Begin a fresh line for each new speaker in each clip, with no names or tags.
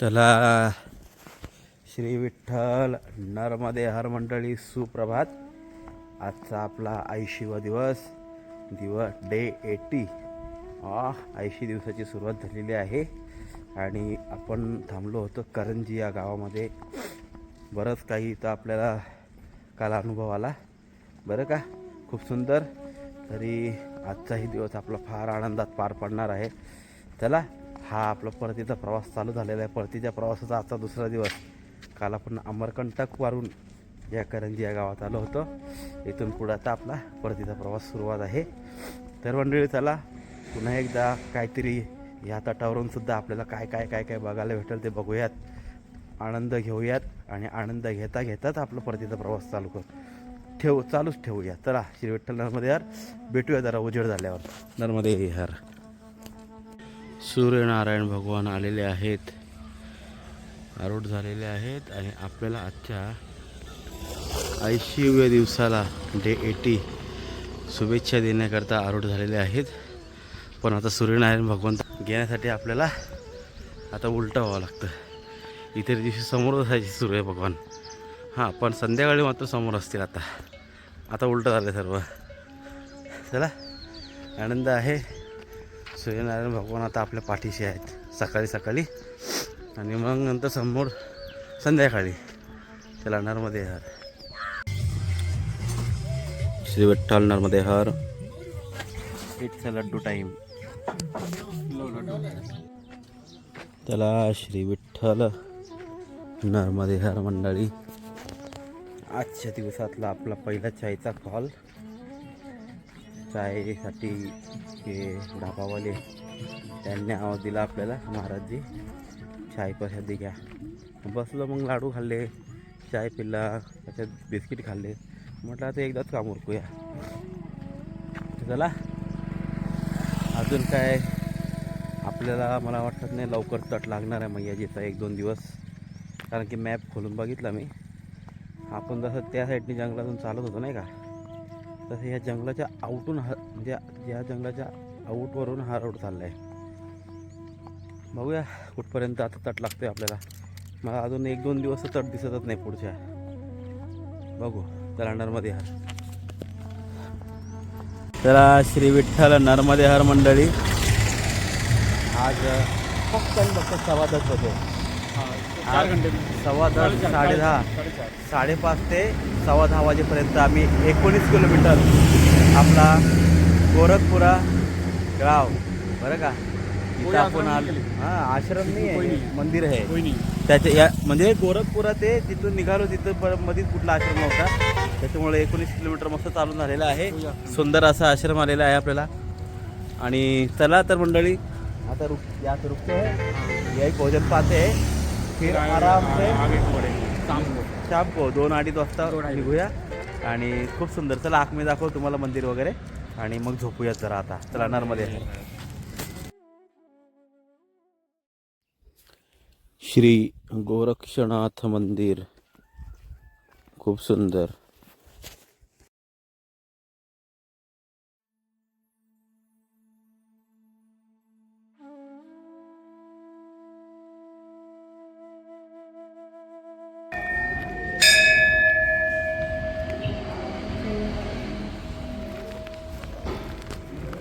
चला श्री विठ्ठल नर्मदे हर मंडळी सुप्रभात. आजचा आपला 80वा दिवस डे 80. 80 दिवसाची सुरुवात झालेली आहे आणि आपण थांबलो होतो करंजी या गावामध्ये. बरंच काही इथं आपल्याला काल अनुभव आला बरं का, खूप सुंदर. तरी आजचाही दिवस आपला फार आनंदात पार पडणार आहे. चला, हा आपला परतीचा प्रवास चालू झालेला आहे. परतीच्या प्रवासाचा आजचा दुसरा दिवस. काल आपण अमरकंटक वारून या करंजी या गावात आलो होतो. इथून पुढे आता आपला परतीचा प्रवास सुरुवात आहे. तर मंडळी चला, पुन्हा एकदा काहीतरी ह्या तटावरून सुद्धा आपल्याला काय काय काय काय बघायला भेटेल ते बघूयात, आनंद घेऊयात आणि आनंद घेता घेताच आपला परतीचा प्रवास चालूच ठेवूया. चला श्री विठ्ठल नर्मदे हर, भेटूया जरा उजेड झाल्यावर. नर्मदे हर. सूर्यनारायण भगवान आलेले आहेत, आरूढ झालेले आहेत आणि आपल्याला आजच्या 80व्या दिवसाला डे 80 शुभेच्छा देण्याकरता आरूढ झालेले आहेत. पण आता सूर्यनारायण भगवान घेण्यासाठी आपल्याला आता उलटं व्हावं लागतं. इतर दिवशी समोर असायचे सूर्य भगवान, हां, पण संध्याकाळी मात्र समोर असतील. आता उलटं झालं सर्व. चला, आनंद आहे. सूर्यनारायण भगवान आता आपल्या पाठीशी आहेत सकाळी सकाळी आणि मग नंतर समोर संध्याकाळी. चला, Narmade Har. Shri Vitthal Narmade Har. It's a laddoo time. चला श्री विठ्ठल नर्मदे हर मंडळी. आजच्या दिवसातला आपला पहिला चायचा कॉल. चायसाठी हे ढाबावाले त्यांनी आवाज दिला आपल्याला, महाराजजी चाय प्रसादी घ्या. बसलो, मग लाडू खाल्ले, चाय पिला, त्याच्यात बिस्किट खाल्ले. म्हटलं आता एकदाच काम उरकूया. चला, अजून काय आपल्याला मला वाटत नाही लवकर तट लागणार आहे मैयाजीचा 1-2 दिवस. कारण की मॅप खोलून बघितला मी. आपण जसं त्या साईडने जंगलातून चालत होतो नाही का, तसं ह्या जंगलाच्या आऊटून म्हणजे या जंगलाच्या आऊटवरून हा रोड चालला आहे. बघूया कुठपर्यंत आता तट लागतोय आपल्याला. मला अजून 1-2 दिवस तट दिसतच नाही पुढच्या. बघू. चला, नर्मदे हर. चला श्री विठ्ठल नर्मदे हर मंडळी. आज फक्त 10:15 होते. 10:15, 10:30, 5:30 ते 10:15 वाजेपर्यंत आम्ही 19 किलोमीटर आपला गोरखपुरा गाव बरं का, इथं आपण आश्रम नाही आहे, मंदिर आहे त्याच्या या म्हणजे गोरखपुरा ते तिथून निघालो. तिथं मध्येच कुठला आश्रम होता, त्याच्यामुळे 19 किलोमीटर मस्त चालून झालेला आहे. सुंदर असा आश्रम आलेला आहे आपल्याला. आणि चला तर मंडळी, आता रुकते है, यही भोजन पाते है, फिर आराम से शाम को 2-2:30 वाजता निघूया. आणि खूप सुंदर. चला, आखमी दाखव तुम्हाला मंदिर वगैरे आणि मग झोपूयात जरा आता. चला, नर्मदे. श्री गोरक्षनाथ मंदिर खूप सुंदर.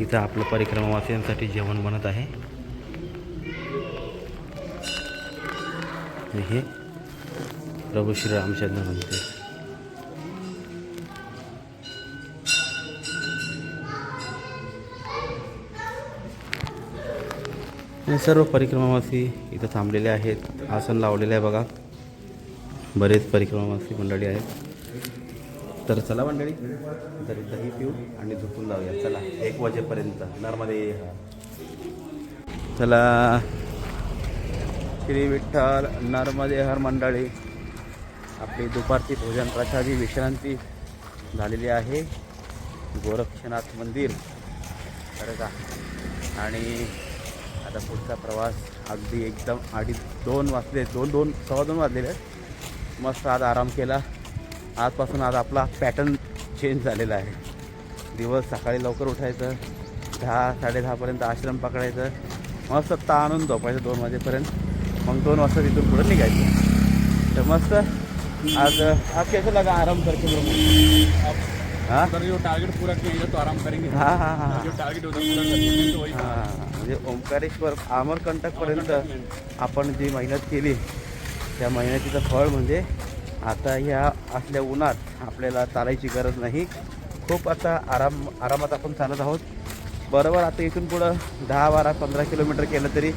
इथं आपलं परिक्रमावासियांसाठी जेवण बनत आहे. हे प्रभू श्री रामचंद्र मंदिर. हे सर्व परिक्रमावासी इथं थांबलेले आहेत, आसन लावलेले आहे बघा. बरेच परिक्रमावासी मंडळी आहेत. तर चला मंडळी, तरी दही पिऊ आणि झोपून जाऊया. चला, 1 वाजेपर्यंत. नर्मदे हर. चला श्री विठ्ठल नर्मदे हर मंडळी. आपली दुपारची भोजन प्रसादी विश्रांती झालेली आहे. गोरक्षनाथ मंदिर बरं का. आणि आता पुढचा प्रवास अगदी एकदम 2:30 वाजले, 2-2, 2:15 वाजलेले आहेत. मस्त आज आराम केला. आजपासून आज आपला पॅटर्न चेंज झालेला आहे. दिवस सकाळी लवकर उठायचं, 10-10:30पर्यंत आश्रम पकडायचं, मस्त ताणून झोपायचं 2 वाजेपर्यंत. मग 2 वाजता तिथून पुढे निघायचं. तर मस्त आज कैसे लगा आराम करके लोग? हाँ
जो टारगेट पूरा किया तो आराम करेंगे.
हाँ हाँ हाँ
जो टारगेट होता पूरा करेंगे तो वही.
हां, म्हणजे ओंकारेश्वर अमरकंटकपर्यंत आपण जी मेहनत केली त्या मेहनतीचं फळ म्हणजे आता ह्या असल्या उन्हात आपल्याला चालायची गरज नाही. खूप आता आरामात आपण चालत आहोत. बरोबर आता इथून पुढं 10, 12, 15 किलोमीटर केलं तरी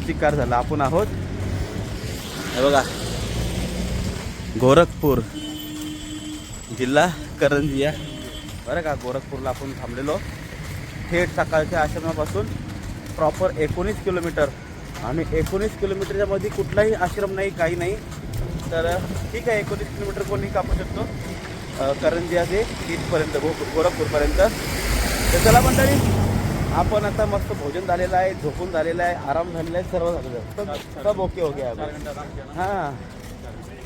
चिक्कार झालं. आपण आहोत हे बघा गोरखपूर जिल्हा करंजिया बरं का. गोरखपूरला आपण थांबलेलो. थेट सकाळच्या आश्रमापासून प्रॉपर 19 किलोमीटर आणि 19 किलोमीटरच्या मध्ये कुठलाही आश्रम नाही, काही नाही. तर ठीक आहे, 19 किलोमीटर कोणी कापू शकतो करंजिया ते तिथपर्यंत गोरखपूरपर्यंत. तर चला मंडळी, आपण आता मस्त भोजन झालेलं आहे, झोपून झालेलं आहे, आराम झालेला आहे, सर्व झालेलं आहे, सब ओके हो गया. हां,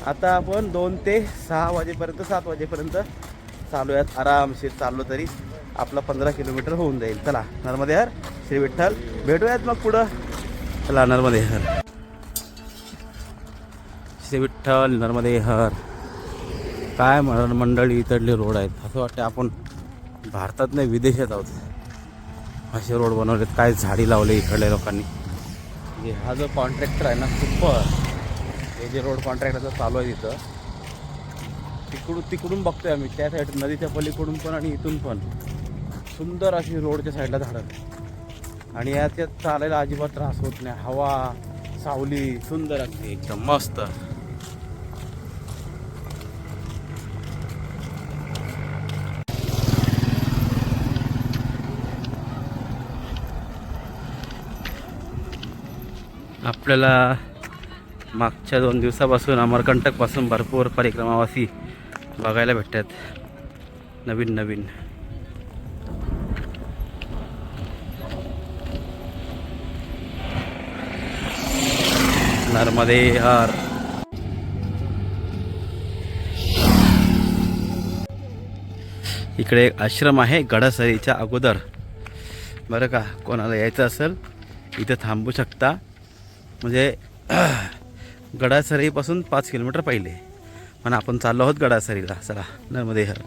आता आपण 2 ते 6 वाजेपर्यंत 7 वाजेपर्यंत चालूयात. आरामशीर चाललो तरी आपला 15 किलोमीटर होऊन जाईल. चला नर्मदे हर, श्री विठ्ठल. भेटूयात मग पुढं. चला नर्मदे हर, श्री विठ्ठल, नर्मदे हर. काय मंडळी इकडले रोड आहेत, असं वाटतं आपण भारतात नाही विदेशात आहोत. असे रोड बनवलेत, काय झाडी लावले इकडल्या लोकांनी. म्हणजे हा जो कॉन्ट्रॅक्टर आहे ना, सुपर, हे जे रोड कॉन्ट्रॅक्टरचं चालू आहे तिकडून बघतोय आम्ही. त्या साईड नदीच्या पलीकडून पण आणि इथून पण सुंदर अशी रोडच्या साईडला झाडं आणि याच्यात चालायला अजिबात त्रास होत नाही. हवा, सावली सुंदर असते, एकदम मस्त. आपल्याला मागच्या 2 दिवसापासून अमरकंटकपासून भरपूर परिक्रमावासी बघायला भेटतात, नवीन नवीन. नर्मदे हर. इकडे एक आश्रम आहे गडासरीच्या अगोदर बरं का. कोणाला यायचं असेल इथे थांबू शकता. म्हणजे गडासरीपासून 5 किलोमीटर पहिले, पण आपण चाललो आहोत गडासरीला. चला नर्मदे हर.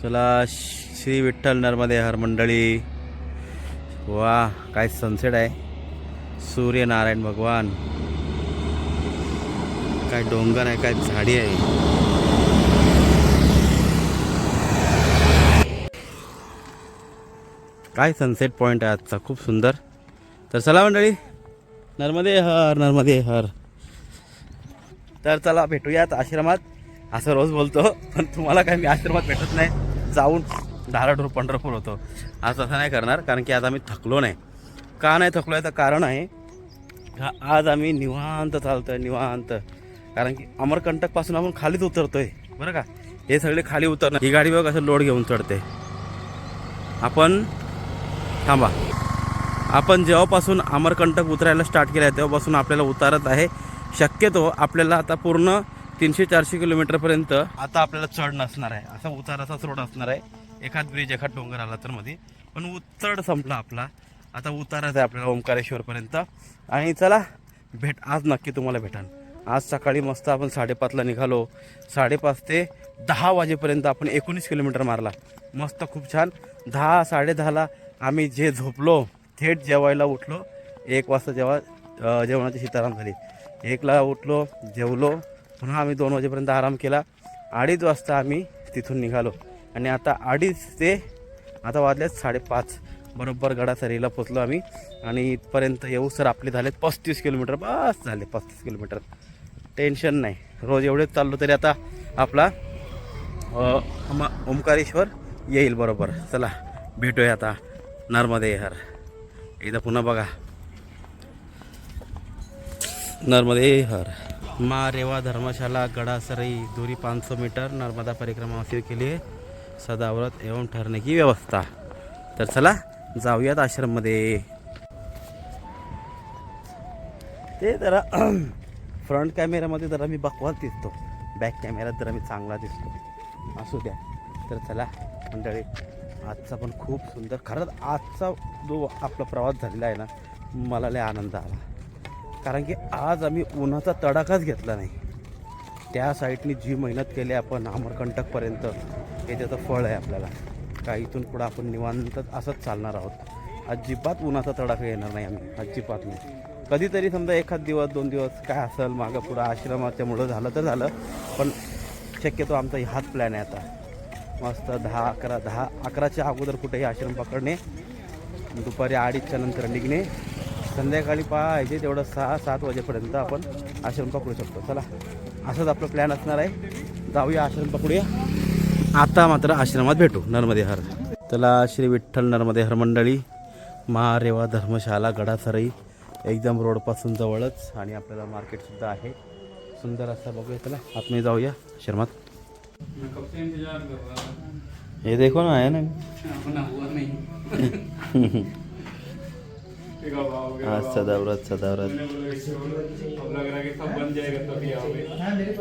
चला श्री विठ्ठल नर्मदे हर मंडळी. वा काय सनसेट आहे, सूर्यनारायण भगवान, काय डोंगर आहे, काय झाडी आहे. काय सनसेट पॉईंट आहे आजचा, खूप सुंदर. तर चला मंडळी, नर्मदे हर, नर्मदे हर. तर चला भेटूयात आश्रमात. असं रोज बोलतो, पण तुम्हाला काय मी आश्रमात भेटत नाही, जाऊन धाराडूर पंढरपूर होतो. आज तसं नाही करणार, कारण की आज आम्ही थकलो नाही. का नाही थकलो आहे तर कारण आहे, आज आम्ही निवांत चालतोय, निवांत. कारण की अमरकंटकपासून आपण खालीच उतरतोय बरं का. हे सगळे खाली उतरणार. ही गाडी बघ कसं लोड घेऊन चढते. आपण थांबा, आपण जेव्हापासून अमरकंटक उतरायला स्टार्ट केलं आहे तेव्हापासून आपल्याला उतारत आहे. शक्यतो आपल्याला आता पूर्ण 300-400 किलोमीटरपर्यंत आता आपल्याला चढ नसणार आहे. असा उताराचाच रोड असणार आहे. एखाद ब्रिज, एखाद डोंगर आला तर मध्ये, पण चढ संपला आपला. आता उताराच आहे आपल्याला ओंकारेश्वरपर्यंत. आणि चला आज नक्की तुम्हाला भेटाल. आज सकाळी मस्त आपण 5:30ला निघालो. 5:30 ते 10 वाजेपर्यंत आपण 19 किलोमीटर मारला. मस्त, खूप छान. 10, 10:30ला आम्ही जे झोपलो, थेट जेवायला उठलो. 1 वाजता जेवणाची सीताराम झाली. 1ला उठलो, जेवलो. पुन्हा आम्ही 2 वाजेपर्यंत आराम केला. 2:30 वाजता आम्ही तिथून निघालो आणि आता 2:30 ते आता वाजलेत 5:30 बरोबर गडासरीला पोचलो आम्ही. आणि इथपर्यंत येऊ सर आपले झालेत 35 किलोमीटर. बस झाले 35 किलोमीटर, टेन्शन नाही. रोज एवढेच चाललो तरी आता आपला ओंकारेश्वर येईल बरोबर. चला भेटूया आता नर्मदे हर. एकदा पुन्हा बघा, नर्मदे हर. माँ रेवा धर्मशाला गड़ासरी दूरी 500 मीटर नर्मदा परिक्रमा हासिल के लिए सदाव्रत एवं ठहरने की व्यवस्था. तर चला जाऊयात आश्रममध्ये. ते जरा फ्रंट कॅमेऱ्यामध्ये जरा मी बकवास दिसतो, बॅक कॅमेऱ्यात जरा मी चांगला दिसतो, असू द्या. तर चला मंडळी, आजचा पण खूप सुंदर, खरंच आजचा जो आपला प्रवास झालेला आहे ना, मला लय आनंद आला. कारण की आज आम्ही उन्हाचा तडाखाच घेतला नाही. त्या साईडनी जी मेहनत केली आपण अमरकंटकपर्यंत हे त्याचं फळ आहे आपल्याला. का इथून पुढं आपण निवांत असंच चालणार आहोत. अजिबात उन्हाचा तडाखा येणार नाही आम्ही, अजिबात नाही. कधीतरी समजा एखाद दिवस 2 दिवस काय असेल मागं पुढं आश्रमाच्यामुळं झालं तर झालं, पण शक्यतो आमचा हाच प्लॅन आहे आता. मस्त 10-11च्या अगोदर कुठेही आश्रम पकडणे, दुपारी 2:30च्या नंतर निघणे, संध्याकाळी पाहिजे तेवढं 6-7 वाजेपर्यंत आपण आश्रम पकडू शकतो. चला, असंच आपलं प्लॅन असणार आहे. जाऊया आश्रम पकडूया. आता मात्र आश्रमात भेटू नर्मदे हर. चला, श्री विठ्ठल नर्मदे हर मंडळी, महारेवा धर्मशाला गडासरई एकदम रोडपासून जवळच, आणि आपल्याला मार्केटसुद्धा आहे सुंदर असं. बघूया, चला आतमध्ये जाऊया आश्रमात.
मैं कब से इंतजार कर रहा था।
हे देखो ना, आहे ना.
अपना हुआ नहीं। ठीक है, आओगे,
आज सदाव्रत
मैंने बोला कि अब लग रहा है कि सब बन जाएगा तभी आओगे।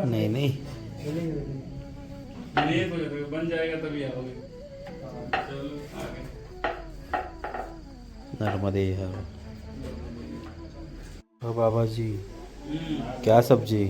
नाही नाही,
नहीं तो बन जाएगा तभी आओगे। चलो आगे।
नर्मदे हर. हो बाबा जी, क्या सब्जी?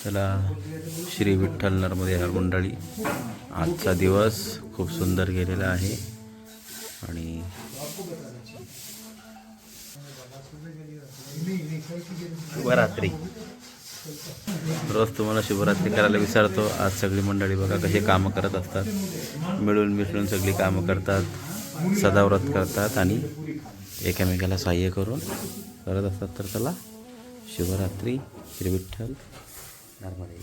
चला, श्री विठ्ठल नर्मदे हर मंडळी, आजचा दिवस खूप सुंदर गेलेला आहे. आणि शुभरात्री. रोज तुम्हाला शुभरात्री करायला विचारतो. आज सगळी मंडळी बघा कशी कामं करत असतात, मिळून मिसळून सगळी कामं करतात, सदाव्रत करतात आणि एकमेकाला सहाय्य करून करत असतात. तर चला, शुभरात्री. श्री विठ्ठल नर्मदे.